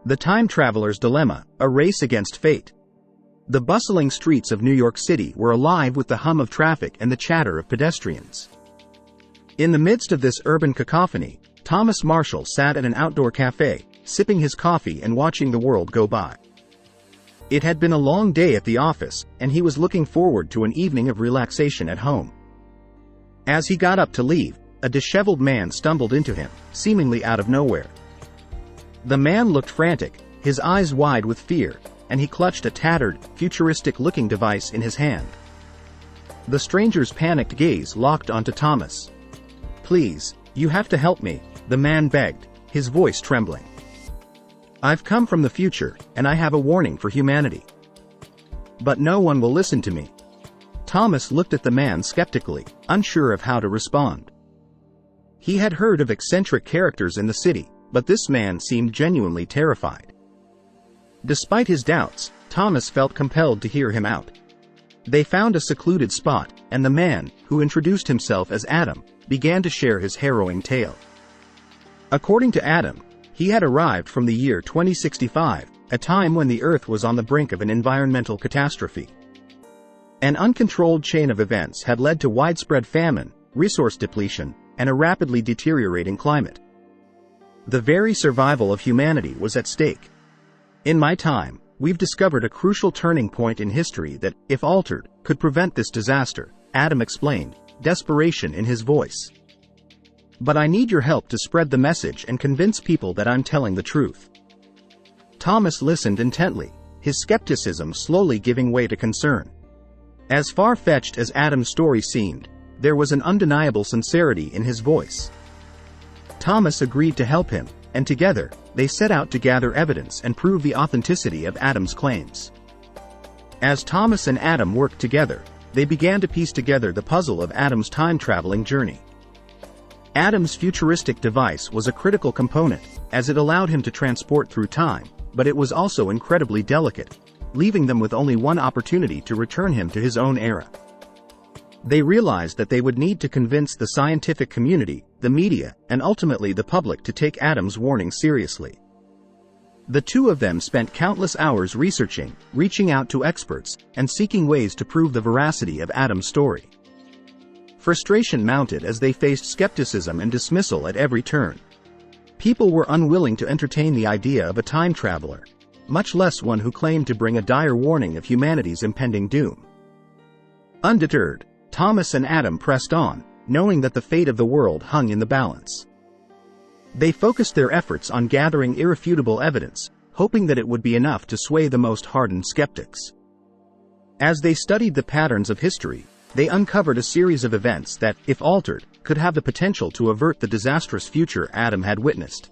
The Time Traveler's Dilemma, a race against fate. The bustling streets of New York City were alive with the hum of traffic and the chatter of pedestrians. In the midst of this urban cacophony, Thomas Marshall sat at an outdoor cafe, sipping his coffee and watching the world go by. It had been a long day at the office, and he was looking forward to an evening of relaxation at home. As he got up to leave, a disheveled man stumbled into him, seemingly out of nowhere. The man looked frantic, his eyes wide with fear, and he clutched a tattered, futuristic-looking device in his hand. The stranger's panicked gaze locked onto Thomas. "Please, you have to help me," the man begged, his voice trembling. "I've come from the future, and I have a warning for humanity. But no one will listen to me." Thomas looked at the man skeptically, unsure of how to respond. He had heard of eccentric characters in the city, but this man seemed genuinely terrified. Despite his doubts, Thomas felt compelled to hear him out. They found a secluded spot, and the man, who introduced himself as Adam, began to share his harrowing tale. According to Adam, he had arrived from the year 2065, a time when the Earth was on the brink of an environmental catastrophe. An uncontrolled chain of events had led to widespread famine, resource depletion, and a rapidly deteriorating climate. The very survival of humanity was at stake. "In my time, we've discovered a crucial turning point in history that, if altered, could prevent this disaster," Adam explained, desperation in his voice. "But I need your help to spread the message and convince people that I'm telling the truth." Thomas listened intently, his skepticism slowly giving way to concern. As far-fetched as Adam's story seemed, there was an undeniable sincerity in his voice. Thomas agreed to help him, and together, they set out to gather evidence and prove the authenticity of Adam's claims. As Thomas and Adam worked together, they began to piece together the puzzle of Adam's time-traveling journey. Adam's futuristic device was a critical component, as it allowed him to transport through time, but it was also incredibly delicate, leaving them with only one opportunity to return him to his own era. They realized that they would need to convince the scientific community, the media, and ultimately the public to take Adam's warning seriously. The two of them spent countless hours researching, reaching out to experts, and seeking ways to prove the veracity of Adam's story. Frustration mounted as they faced skepticism and dismissal at every turn. People were unwilling to entertain the idea of a time traveler, much less one who claimed to bring a dire warning of humanity's impending doom. Undeterred, Thomas and Adam pressed on, knowing that the fate of the world hung in the balance. They focused their efforts on gathering irrefutable evidence, hoping that it would be enough to sway the most hardened skeptics. As they studied the patterns of history, they uncovered a series of events that, if altered, could have the potential to avert the disastrous future Adam had witnessed.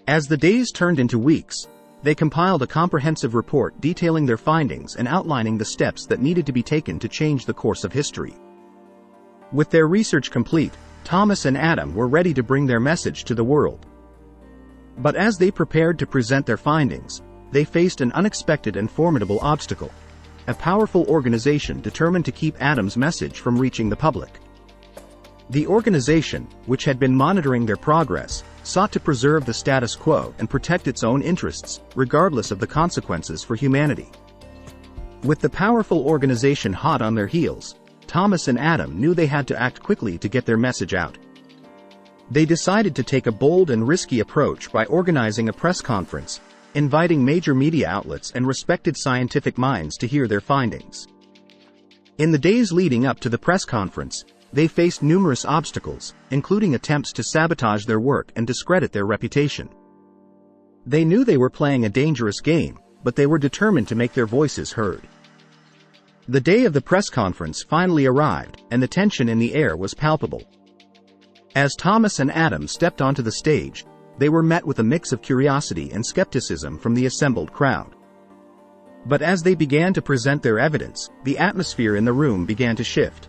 As the days turned into weeks, they compiled a comprehensive report detailing their findings and outlining the steps that needed to be taken to change the course of history. With their research complete, Thomas and Adam were ready to bring their message to the world. But as they prepared to present their findings, they faced an unexpected and formidable obstacle: a powerful organization determined to keep Adam's message from reaching the public. The organization, which had been monitoring their progress, sought to preserve the status quo and protect its own interests, regardless of the consequences for humanity. With the powerful organization hot on their heels, Thomas and Adam knew they had to act quickly to get their message out. They decided to take a bold and risky approach by organizing a press conference, inviting major media outlets and respected scientific minds to hear their findings. In the days leading up to the press conference, they faced numerous obstacles, including attempts to sabotage their work and discredit their reputation. They knew they were playing a dangerous game, but they were determined to make their voices heard. The day of the press conference finally arrived, and the tension in the air was palpable. As Thomas and Adam stepped onto the stage, they were met with a mix of curiosity and skepticism from the assembled crowd. But as they began to present their evidence, the atmosphere in the room began to shift.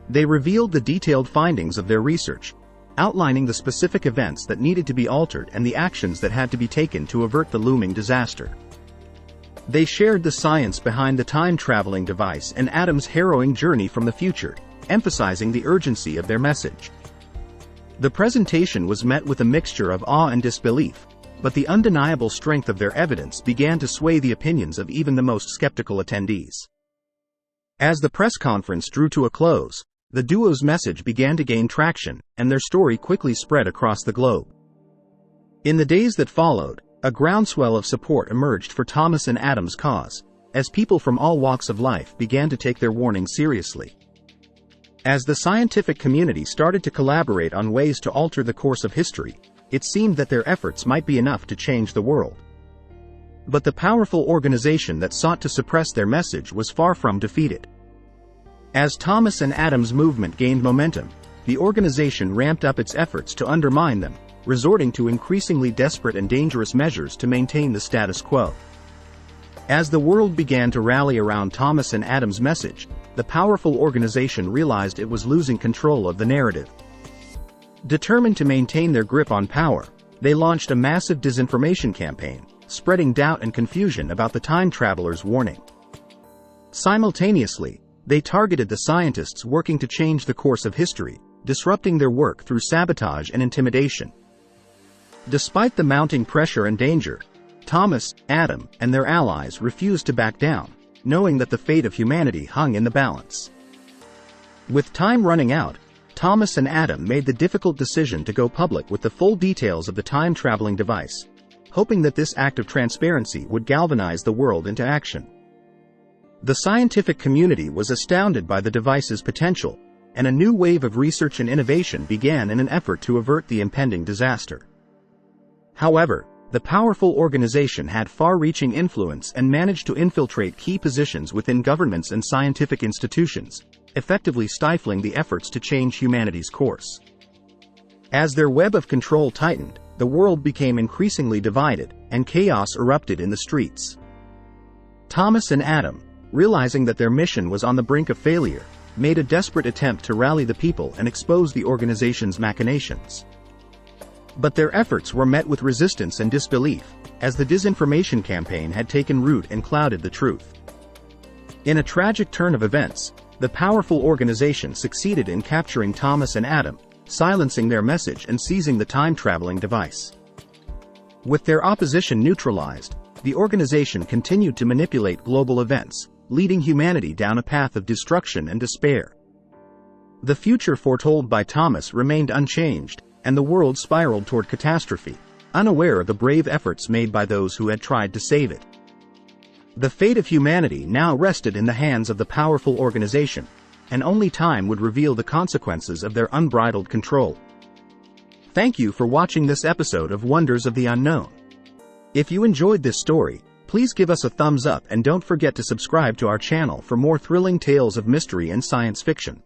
They revealed the detailed findings of their research, outlining the specific events that needed to be altered and the actions that had to be taken to avert the looming disaster. They shared the science behind the time-traveling device and Adam's harrowing journey from the future, emphasizing the urgency of their message. The presentation was met with a mixture of awe and disbelief, but the undeniable strength of their evidence began to sway the opinions of even the most skeptical attendees. As the press conference drew to a close, the duo's message began to gain traction, and their story quickly spread across the globe. In the days that followed, a groundswell of support emerged for Thomas and Adam's cause, as people from all walks of life began to take their warning seriously. As the scientific community started to collaborate on ways to alter the course of history, it seemed that their efforts might be enough to change the world. But the powerful organization that sought to suppress their message was far from defeated. As Thomas and Adam's movement gained momentum, the organization ramped up its efforts to undermine them, resorting to increasingly desperate and dangerous measures to maintain the status quo. As the world began to rally around Thomas and Adam's message, the powerful organization realized it was losing control of the narrative. Determined to maintain their grip on power, they launched a massive disinformation campaign, spreading doubt and confusion about the time travelers' warning. Simultaneously, they targeted the scientists working to change the course of history, disrupting their work through sabotage and intimidation. Despite the mounting pressure and danger, Thomas, Adam, and their allies refused to back down, knowing that the fate of humanity hung in the balance. With time running out, Thomas and Adam made the difficult decision to go public with the full details of the time-traveling device, hoping that this act of transparency would galvanize the world into action. The scientific community was astounded by the device's potential, and a new wave of research and innovation began in an effort to avert the impending disaster. However, the powerful organization had far-reaching influence and managed to infiltrate key positions within governments and scientific institutions, effectively stifling the efforts to change humanity's course. As their web of control tightened, the world became increasingly divided, and chaos erupted in the streets. Thomas and Adam, realizing that their mission was on the brink of failure, made a desperate attempt to rally the people and expose the organization's machinations. But their efforts were met with resistance and disbelief, as the disinformation campaign had taken root and clouded the truth. In a tragic turn of events, the powerful organization succeeded in capturing Thomas and Adam, silencing their message and seizing the time-traveling device. With their opposition neutralized, the organization continued to manipulate global events, leading humanity down a path of destruction and despair. The future foretold by Thomas remained unchanged, and the world spiraled toward catastrophe, unaware of the brave efforts made by those who had tried to save it. The fate of humanity now rested in the hands of the powerful organization, and only time would reveal the consequences of their unbridled control. Thank you for watching this episode of Wonders of the Unknown. If you enjoyed this story, please give us a thumbs up and don't forget to subscribe to our channel for more thrilling tales of mystery and science fiction.